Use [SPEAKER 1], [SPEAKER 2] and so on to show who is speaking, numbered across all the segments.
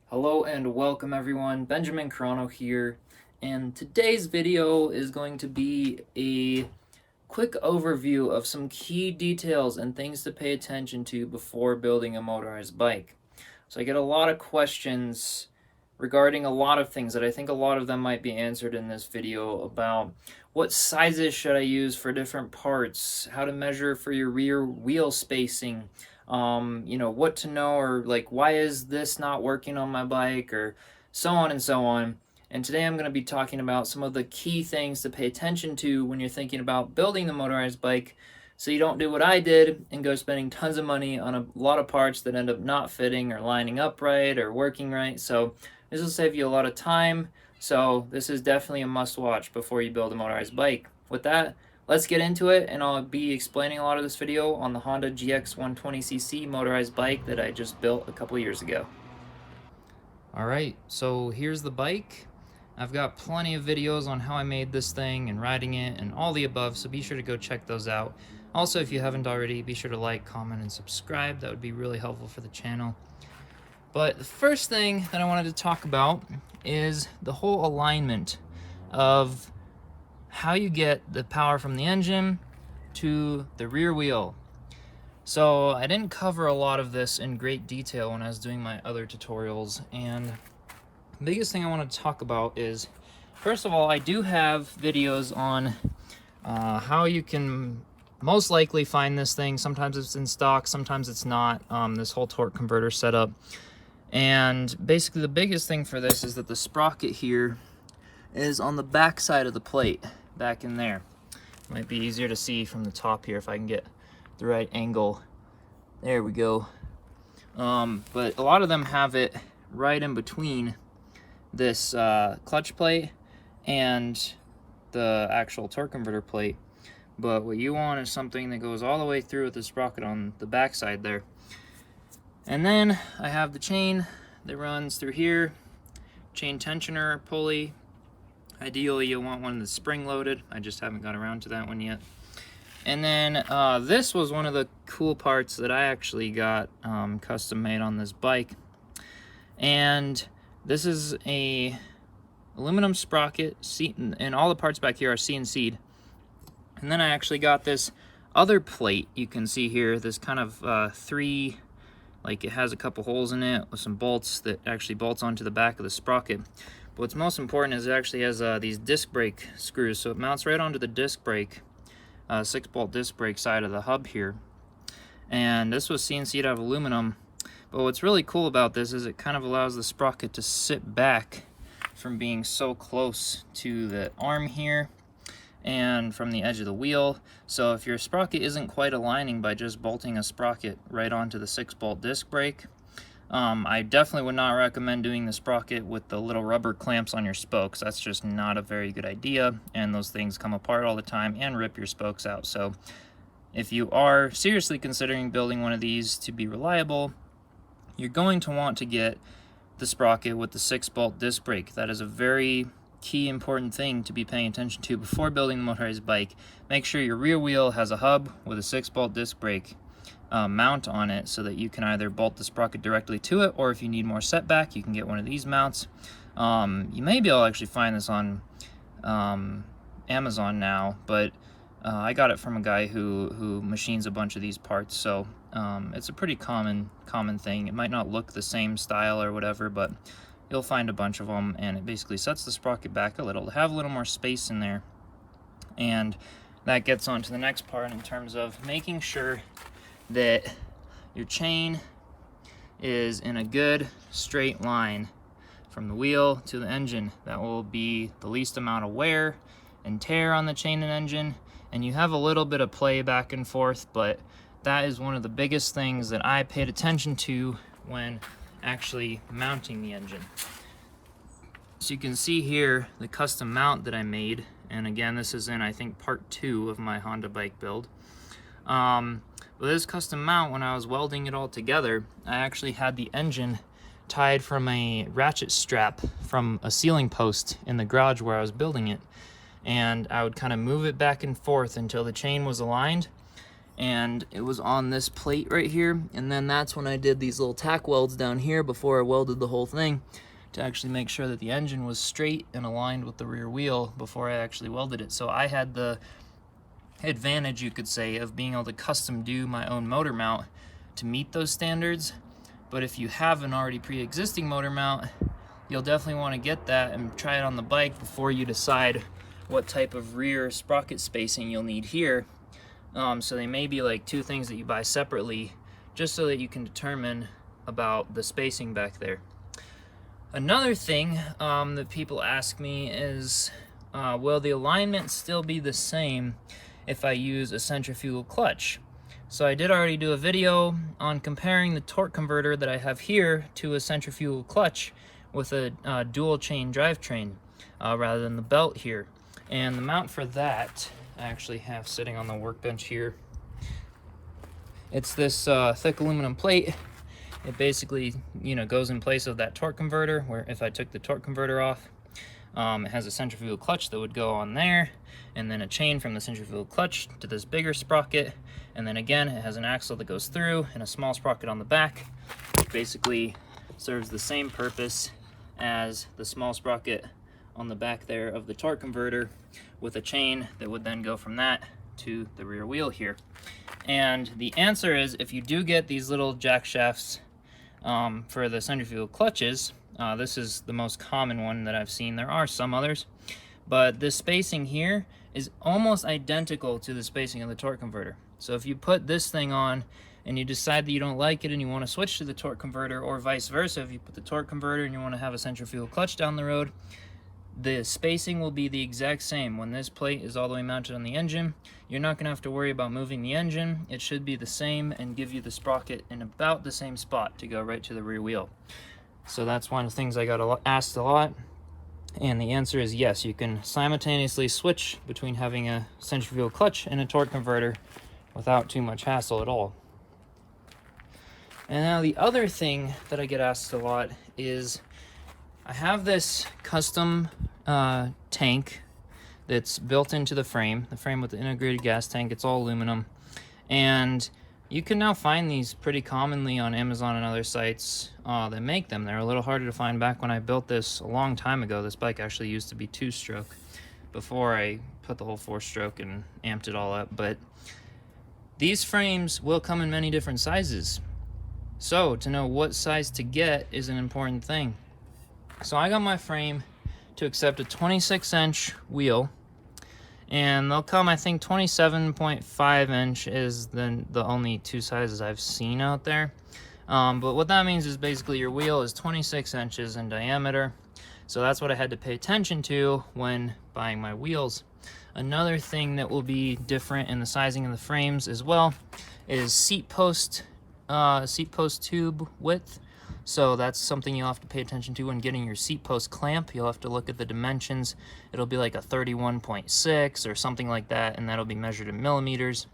[SPEAKER 1] Hello and welcome everyone, Benjamin Carano here, and today's video is going to be a quick overview of some key details and things to pay attention to before building a motorized bike. So I get a lot of questions regarding a lot of things that I think a lot of them might be answered in this video about what sizes should I use for different parts, how to measure for your rear wheel spacing, what to know, or like why is this not working on my bike, or so on and so on. And today I'm going to be talking about some of the key things to pay attention to when you're thinking about building the motorized bike, so you don't do what I did and go spending tons of money on a lot of parts that end up not fitting or lining up right or working right. So this will save you a lot of time. So this is definitely a must watch before you build a motorized bike. With that, let's get into it, and I'll be explaining a lot of this video on the Honda GX 120cc motorized bike that I just built a couple years ago. Alright, so here's the bike. I've got plenty of videos on how I made this thing and riding it and all the above, so be sure to go check those out. Also, if you haven't already, be sure to like, comment, and subscribe. That would be really helpful for the channel. But the first thing that I wanted to talk about is the whole alignment of how you get the power from the engine to the rear wheel. So I didn't cover a lot of this in great detail when I was doing my other tutorials, and the biggest thing I want to talk about is, first of all, I do have videos on how you can most likely find this thing. Sometimes it's in stock, sometimes it's not, this whole torque converter setup. And basically the biggest thing for this is that the sprocket here is on the back side of the plate, back in there. Might be easier to see from the top here if I can get the right angle. There we go. But a lot of them have it right in between this clutch plate and the actual torque converter plate. But what you want is something that goes all the way through with the sprocket on the back side there. And then I have the chain that runs through here, chain tensioner, pulley. Ideally you'll want one that's spring-loaded. I just haven't got around to that one yet. And then this was one of the cool parts that I actually got custom made on this bike. And this is a aluminum sprocket, and all the parts back here are CNC'd. And then I actually got this other plate you can see here, this kind of three, like it has a couple holes in it with some bolts that actually bolts onto the back of the sprocket. But what's most important is it actually has these disc brake screws, so it mounts right onto the disc brake, 6-bolt disc brake side of the hub here. And this was CNC'd out of aluminum. But what's really cool about this is it kind of allows the sprocket to sit back from being so close to the arm here and from the edge of the wheel. So if your sprocket isn't quite aligning by just bolting a sprocket right onto the 6-bolt disc brake, I definitely would not recommend doing the sprocket with the little rubber clamps on your spokes. That's just not a very good idea, and those things come apart all the time and rip your spokes out. So if you are seriously considering building one of these to be reliable, you're going to want to get the sprocket with the 6-bolt disc brake. That is a very key important thing to be paying attention to before building the motorized bike. Make sure your rear wheel has a hub with a 6-bolt disc brake mount on it, so that you can either bolt the sprocket directly to it, or if you need more setback, you can get one of these mounts. You may be able to actually find this on Amazon now, but I got it from a guy who machines a bunch of these parts, so it's a pretty common thing. It might not look the same style or whatever, but you'll find a bunch of them, and it basically sets the sprocket back a little to have a little more space in there. And that gets on to the next part in terms of making sure that your chain is in a good straight line from the wheel to the engine. That will be the least amount of wear and tear on the chain and engine, and you have a little bit of play back and forth, but that is one of the biggest things that I paid attention to when actually mounting the engine. So you can see here the custom mount that I made, and again, this is in, I think, part 2 of my Honda bike build. With this custom mount, when I was welding it all together, I actually had the engine tied from a ratchet strap from a ceiling post in the garage where I was building it. And I would kind of move it back and forth until the chain was aligned, and it was on this plate right here, and then that's when I did these little tack welds down here before I welded the whole thing to actually make sure that the engine was straight and aligned with the rear wheel before I actually welded it. So I had the advantage, you could say, of being able to custom do my own motor mount to meet those standards. But if you have an already pre-existing motor mount, you'll definitely want to get that and try it on the bike before you decide what type of rear sprocket spacing you'll need here. So they may be like two things that you buy separately, just so that you can determine about the spacing back there. Another thing that people ask me is, will the alignment still be the same if I use a centrifugal clutch? So I did already do a video on comparing the torque converter that I have here to a centrifugal clutch with a dual chain drivetrain rather than the belt here. And the mount for that I actually have sitting on the workbench here. It's this thick aluminum plate. It basically, goes in place of that torque converter, where if I took the torque converter off, it has a centrifugal clutch that would go on there, and then a chain from the centrifugal clutch to this bigger sprocket, and then again it has an axle that goes through and a small sprocket on the back, which basically serves the same purpose as the small sprocket on the back there of the torque converter, with a chain that would then go from that to the rear wheel here. And the answer is, if you do get these little jack shafts for the centrifugal clutches, this is the most common one that I've seen. There are some others, but this spacing here is almost identical to the spacing of the torque converter. So if you put this thing on and you decide that you don't like it and you want to switch to the torque converter, or vice versa, if you put the torque converter and you want to have a centrifugal clutch down the road, the spacing will be the exact same. When this plate is all the way mounted on the engine, you're not going to have to worry about moving the engine. It should be the same and give you the sprocket in about the same spot to go right to the rear wheel. So that's one of the things I got asked a lot, and the answer is yes. You can simultaneously switch between having a centrifugal clutch and a torque converter without too much hassle at all. And now the other thing that I get asked a lot is, I have this custom tank that's built into the frame with the integrated gas tank. It's all aluminum, and you can now find these pretty commonly on Amazon and other sites that make them. They're a little harder to find. Back when I built this a long time ago, this bike actually used to be 2-stroke before I put the whole 4-stroke and amped it all up. But these frames will come in many different sizes, so to know what size to get is an important thing. So I got my frame to accept a 26-inch wheel, and they'll come, I think 27.5 inch is the only two sizes I've seen out there. But what that means is basically your wheel is 26 inches in diameter. So that's what I had to pay attention to when buying my wheels. Another thing that will be different in the sizing of the frames as well is seat post tube width. So that's something you'll have to pay attention to when getting your seat post clamp. You'll have to look at the dimensions. It'll be like a 31.6 or something like that, and that'll be measured in millimeters.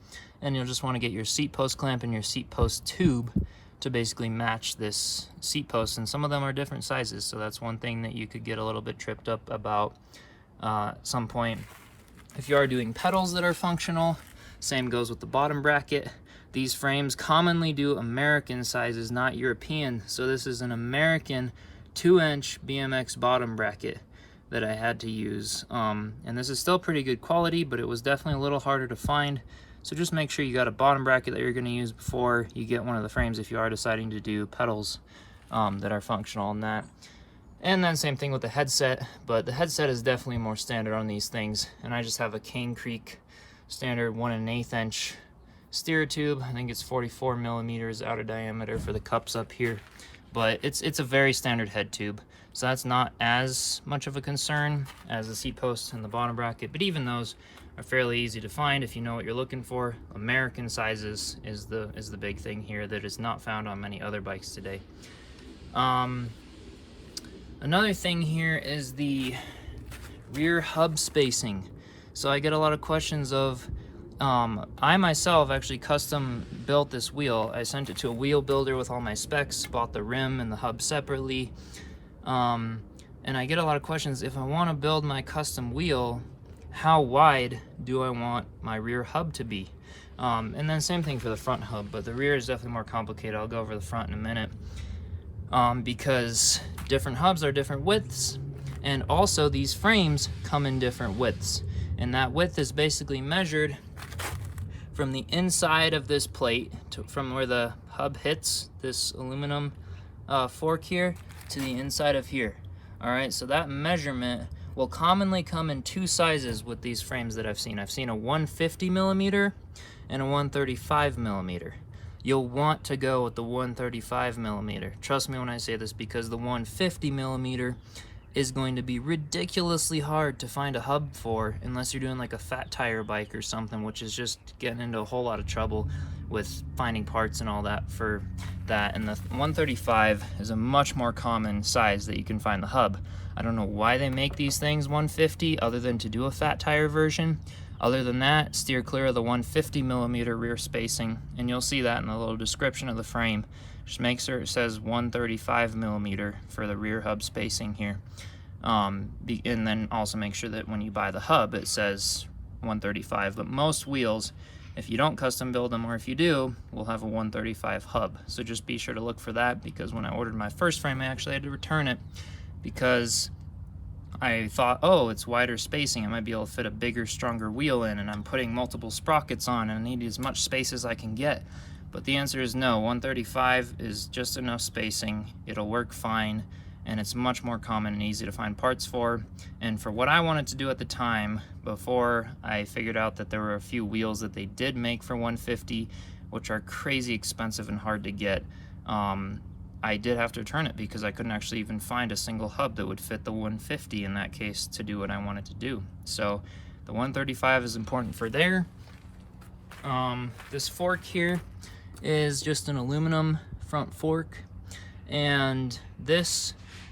[SPEAKER 1] And you'll just want to get your seat post clamp and your seat post tube to basically match this seat post. And some of them are different sizes, so that's one thing that you could get a little bit tripped up about at some point. If you are doing pedals that are functional, same goes with the bottom bracket. These frames commonly do American sizes, not European. So this is an American 2-inch BMX bottom bracket that I had to use. And this is still pretty good quality, but it was definitely a little harder to find. So just make sure you got a bottom bracket that you're going to use before you get one of the frames if you are deciding to do pedals that are functional in that. And then same thing with the headset, but the headset is definitely more standard on these things. And I just have a Cane Creek standard 1 1/8 inch steer tube. I think it's 44 millimeters out of diameter for the cups up here, but it's a very standard head tube, so that's not as much of a concern as the seat post and the bottom bracket. But even those are fairly easy to find if you know what you're looking for. American sizes is the big thing here that is not found on many other bikes today. Another thing here is the rear hub spacing. So I get a lot of questions of, I myself actually custom built this wheel. I sent it to a wheel builder with all my specs, bought the rim and the hub separately. And I get a lot of questions, if I want to build my custom wheel, how wide do I want my rear hub to be? And then same thing for the front hub, but the rear is definitely more complicated. I'll go over the front in a minute, because different hubs are different widths, and also these frames come in different widths, and that width is basically measured from the inside of this plate from where the hub hits this aluminum fork here to the inside of here. All right, so that measurement will commonly come in two sizes with these frames that I've seen. I've seen a 150 millimeter and a 135 millimeter. You'll want to go with the 135 millimeter. Trust me when I say this, because the 150 millimeter is going to be ridiculously hard to find a hub for unless you're doing like a fat tire bike or something, which is just getting into a whole lot of trouble with finding parts and all that for that. And the 135 is a much more common size that you can find the hub. I don't know why they make these things 150 other than to do a fat tire version. Other than that, steer clear of the 150 millimeter rear spacing, and you'll see that in the little description of the frame. Just make sure it says 135 millimeter for the rear hub spacing here. And then also make sure that when you buy the hub, it says 135. But most wheels, if you don't custom build them, or if you do, will have a 135 hub. So just be sure to look for that, because when I ordered my first frame, I actually had to return it because I thought, oh, it's wider spacing, I might be able to fit a bigger, stronger wheel in, and I'm putting multiple sprockets on, and I need as much space as I can get. But the answer is no, 135 is just enough spacing, it'll work fine, and it's much more common and easy to find parts for. And for what I wanted to do at the time, before I figured out that there were a few wheels that they did make for 150, which are crazy expensive and hard to get, I did have to return it because I couldn't actually even find a single hub that would fit the 150 in that case to do what I wanted to do. So the 135 is important for there. This fork here is just an aluminum front fork, and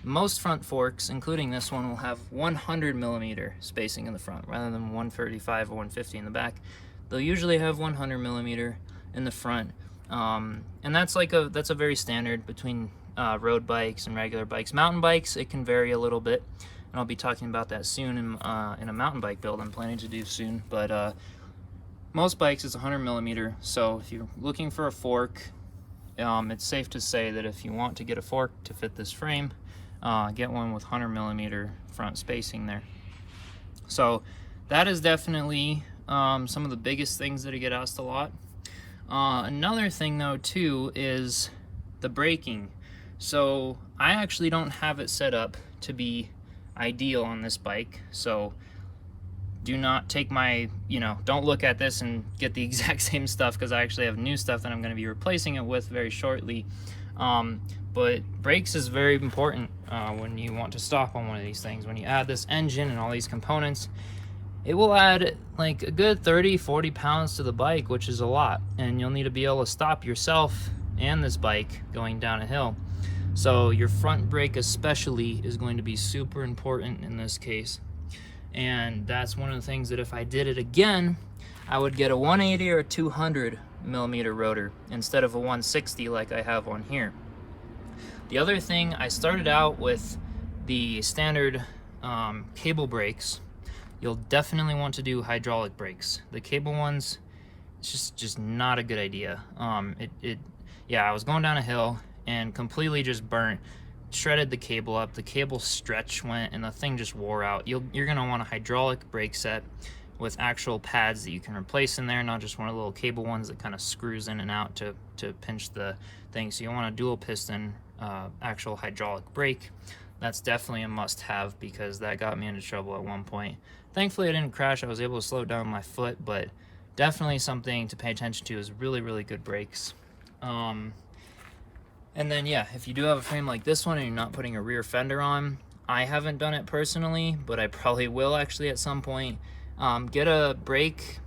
[SPEAKER 1] most front forks, including this one, will have 100 millimeter spacing in the front rather than 135 or 150 in the back. They'll usually have 100 millimeter in the front. And that's a very standard between road bikes and regular bikes. Mountain bikes, it can vary a little bit, and I'll be talking about that soon in a mountain bike build I'm planning to do soon. But most bikes is 100 millimeter. So if you're looking for a fork, it's safe to say that if you want to get a fork to fit this frame, get one with 100 millimeter front spacing there. So that is definitely some of the biggest things that I get asked a lot. Another thing though too is the braking. So I actually don't have it set up to be ideal on this bike, so do not take my, don't look at this and get the exact same stuff, because I actually have new stuff that I'm going to be replacing it with very shortly. But brakes is very important when you want to stop on one of these things. When you add this engine and all these components, it will add like a good 30-40 pounds to the bike, which is a lot, and you'll need to be able to stop yourself and this bike going down a hill. So your front brake especially is going to be super important in this case, and that's one of the things that if I did it again, I would get a 180 or a 200 millimeter rotor instead of a 160 like I have on here. The other thing, I started out with the standard cable brakes. You'll definitely want to do hydraulic brakes. The cable ones, it's just not a good idea. Yeah, I was going down a hill and completely just shredded the cable up. The cable stretch went and the thing just wore out. You're gonna want a hydraulic brake set with actual pads that you can replace in there, not just one of the little cable ones that kind of screws in and out to pinch the thing. So you want a dual piston actual hydraulic brake. That's definitely a must-have, because that got me into trouble at one point. Thankfully I didn't crash, I was able to slow down my foot, but definitely something to pay attention to is really, really good brakes. And then yeah, if you do have a frame like this one and you're not putting a rear fender on, I haven't done it personally, but I probably will actually at some point. Get a brake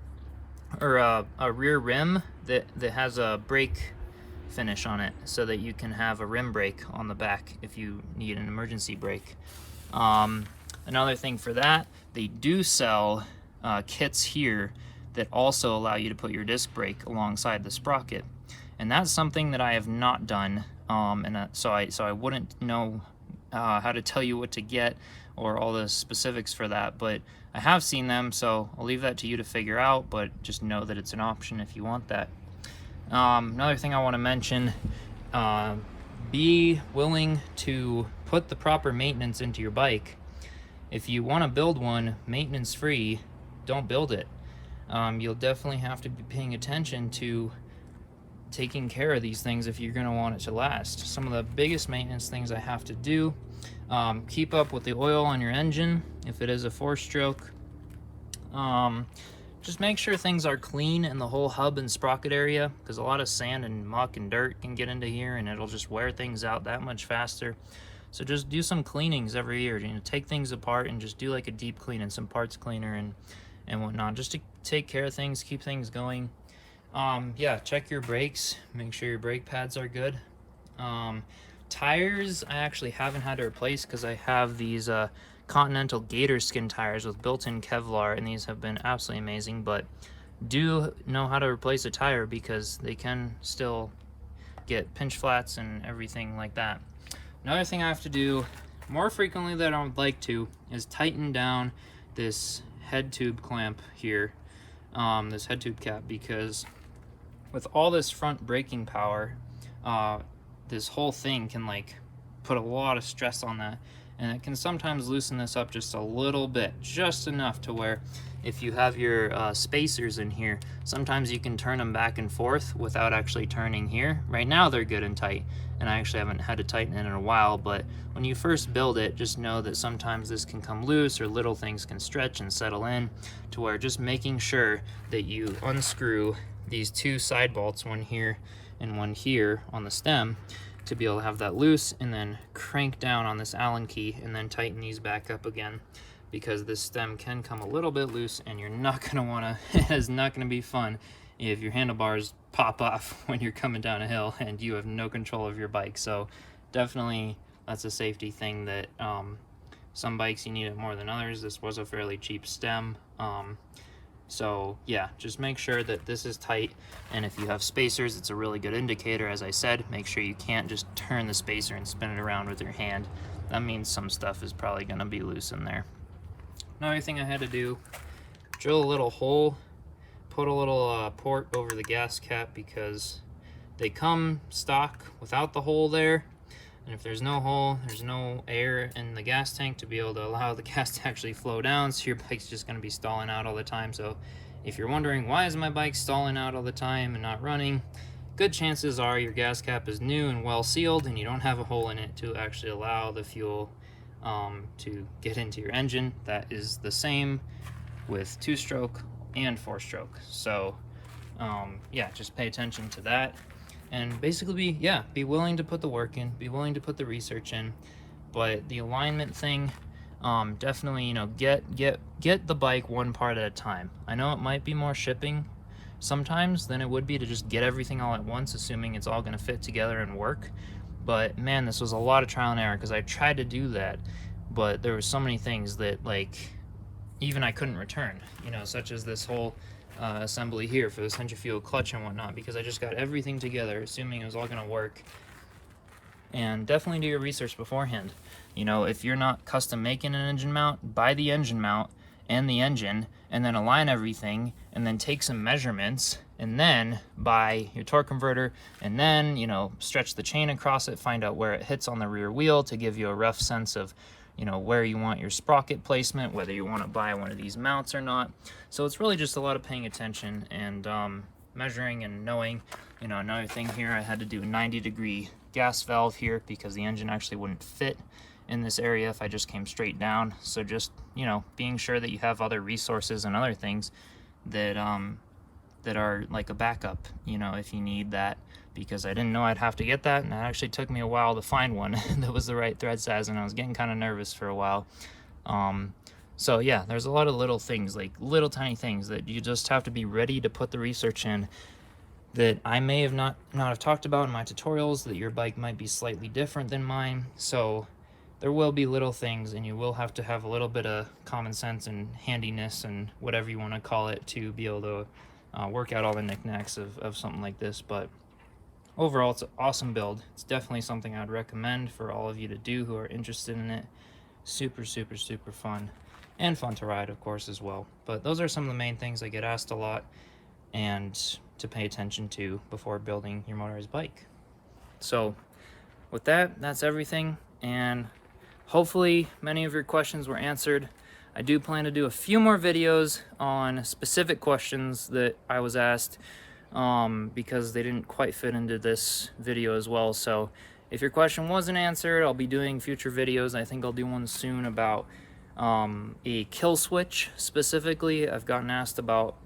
[SPEAKER 1] or a rear rim that has a brake finish on it, so that you can have a rim brake on the back if you need an emergency brake. Another thing for that, they do sell kits here that also allow you to put your disc brake alongside the sprocket, and that's something that I have not done, so I wouldn't know how to tell you what to get or all the specifics for that, but I have seen them, so I'll leave that to you to figure out, but just know that it's an option if you want that. Another thing I want to mention, be willing to put the proper maintenance into your bike. If you want to build one maintenance free, don't build it. You'll definitely have to be paying attention to taking care of these things if you're going to want it to last. Some of the biggest maintenance things I have to do, keep up with the oil on your engine if it is a 4-stroke. Just make sure things are clean in the whole hub and sprocket area, because a lot of sand and muck and dirt can get into here and it'll just wear things out that much faster. So just do some cleanings every year. Take things apart and just do like a deep clean and some parts cleaner and whatnot, just to take care of things, keep things going. Yeah, check your brakes, make sure your brake pads are good. Tires, I actually haven't had to replace because I have these Continental Gator skin tires with built-in Kevlar, and these have been absolutely amazing, but do know how to replace a tire because they can still get pinch flats and everything like that. Another thing I have to do more frequently than I would like to is tighten down this head tube clamp here, this head tube cap, because with all this front braking power, this whole thing can like put a lot of stress on that, and it can sometimes loosen this up just a little bit, just enough to where if you have your spacers in here, sometimes you can turn them back and forth without actually turning here. Right now they're good and tight, and I actually haven't had to tighten it in a while, but when you first build it, just know that sometimes this can come loose or little things can stretch and settle in, to where just making sure that you unscrew these 2 side bolts, one here and one here on the stem, to be able to have that loose, and then crank down on this Allen key and then tighten these back up again, because this stem can come a little bit loose and you're not going to want to, it's not going to be fun if your handlebars pop off when you're coming down a hill and you have no control of your bike. So definitely that's a safety thing that some bikes you need it more than others. This was a fairly cheap stem. So yeah, just make sure that this is tight, and if you have spacers, it's a really good indicator. As I said, make sure you can't just turn the spacer and spin it around with your hand. That means some stuff is probably going to be loose in there. Another thing I had to do, drill a little hole, put a little port over the gas cap, because they come stock without the hole there, and if there's no hole, there's no air in the gas tank to be able to allow the gas to actually flow down, so your bike's just going to be stalling out all the time. So if you're wondering, why is my bike stalling out all the time and not running, good chances are your gas cap is new and well sealed and you don't have a hole in it to actually allow the fuel to get into your engine. That is the same with 2-stroke and 4-stroke. So yeah, just pay attention to that. And basically be willing to put the work in, be willing to put the research in. But the alignment thing, definitely, get the bike one part at a time. I know it might be more shipping sometimes than it would be to just get everything all at once, assuming it's all going to fit together and work. But man, this was a lot of trial and error, because I tried to do that, but there were so many things that like even I couldn't return, such as this whole assembly here for the centrifugal clutch and whatnot, because I just got everything together assuming it was all going to work. And definitely do your research beforehand. If you're not custom making an engine mount, buy the engine mount and the engine, and then align everything, and then take some measurements, and then buy your torque converter, and then stretch the chain across it, find out where it hits on the rear wheel to give you a rough sense of where you want your sprocket placement, whether you want to buy one of these mounts or not. So it's really just a lot of paying attention and measuring and knowing. Another thing here, I had to do a 90-degree gas valve here because the engine actually wouldn't fit in this area if I just came straight down. So just being sure that you have other resources and other things that that are like a backup, if you need that, because I didn't know I'd have to get that, and it actually took me a while to find one that was the right thread size, and I was getting kind of nervous for a while. So yeah, there's a lot of little things, like little tiny things that you just have to be ready to put the research in, that I may have not have talked about in my tutorials, that your bike might be slightly different than mine. So there will be little things, and you will have to have a little bit of common sense and handiness and whatever you want to call it to be able to work out all the knickknacks of something like this. But overall, it's an awesome build. It's definitely something I'd recommend for all of you to do who are interested in it. Super, super, super fun. And fun to ride, of course, as well. But those are some of the main things I get asked a lot and to pay attention to before building your motorized bike. So with that, that's everything, and hopefully many of your questions were answered. I do plan to do a few more videos on specific questions that I was asked because they didn't quite fit into this video as well. So if your question wasn't answered, I'll be doing future videos. I think I'll do one soon about a kill switch specifically. I've gotten asked about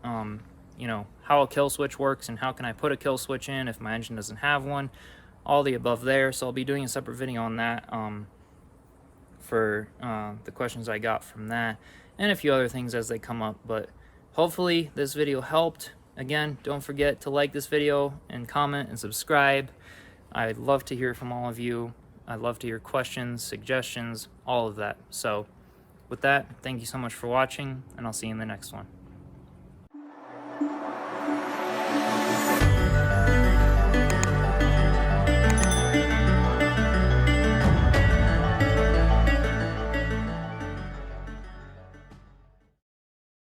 [SPEAKER 1] you know, how a kill switch works and how can I put a kill switch in if my engine doesn't have one. All the above there. So I'll be doing a separate video on that for the questions I got from that, and a few other things as they come up. But hopefully this video helped. Again, don't forget to like this video and comment and subscribe. I'd love to hear from all of you. I'd love to hear questions, suggestions, all of that. So with that, thank you so much for watching, and I'll see you in the next one.